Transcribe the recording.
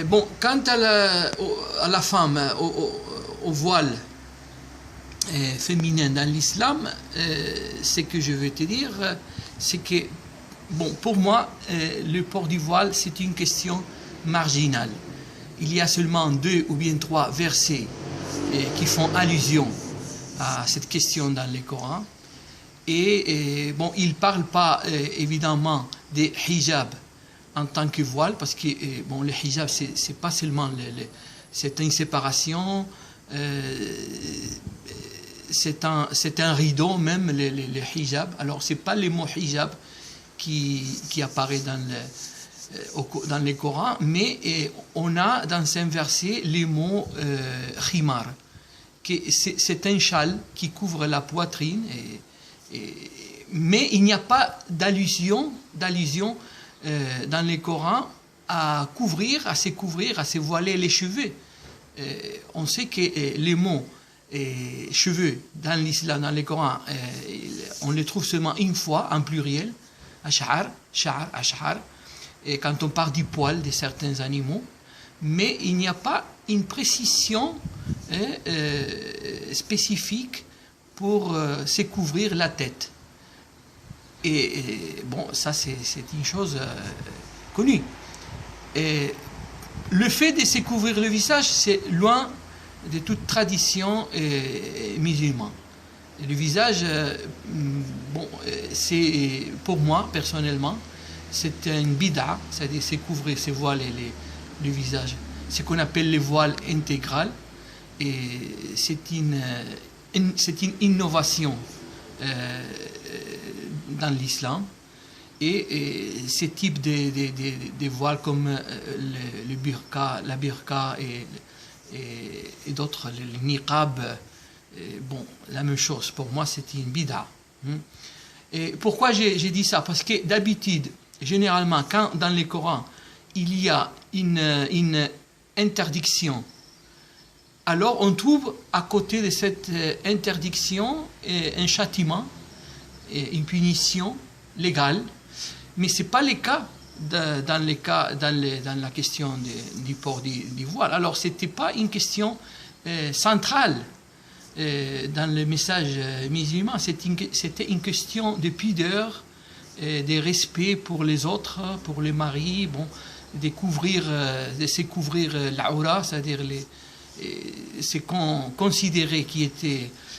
Bon, quant à la femme, au voile féminin dans l'islam, ce que je veux te dire, c'est que, bon, pour moi, le port du voile, c'est une question marginale. Il y a seulement 2 ou bien 3 versets qui font allusion à cette question dans le Coran. Et bon, il ne parle pas évidemment des hijabs en tant que voile, parce que bon, le hijab, c'est pas seulement c'est une séparation, c'est un rideau même, le hijab. Alors, c'est pas le mot hijab qui apparaît dans le Coran, mais on a dans un verset les mots khimar, c'est un châle qui couvre la poitrine, mais il n'y a pas d'allusion dans le Coran à se voiler les cheveux. On sait que les mots cheveux dans l'islam, dans le Coran, on les trouve seulement une fois en pluriel, ash'ar, ash'ar, et quand on parle du poil de certains animaux, mais il n'y a pas une précision spécifique pour se couvrir la tête. Et bon, ça c'est une chose connue. Et le fait de se couvrir le visage, c'est loin de toute tradition musulmane. Le visage, bon, c'est pour moi personnellement, c'est une bid'a, c'est-à-dire se couvrir, se voiler le visage. Ce qu'on appelle le voile intégral, et c'est une innovation dans l'islam. Et ce type de voiles comme le burqa, la burqa et d'autres, le niqab, bon, la même chose. Pour moi, c'est une bid'a. Et pourquoi j'ai dit ça? Parce que d'habitude, généralement, quand dans le Coran, il y a une interdiction, alors on trouve à côté de cette interdiction un châtiment, une punition légale, mais ce n'est pas le cas dans la question du port du voile. Alors ce n'était pas une question centrale dans le message musulman, c'était une question de pudeur, de respect pour les autres, pour les maris, bon, de se couvrir l'aura, c'est-à-dire ce qu'on considérait qui était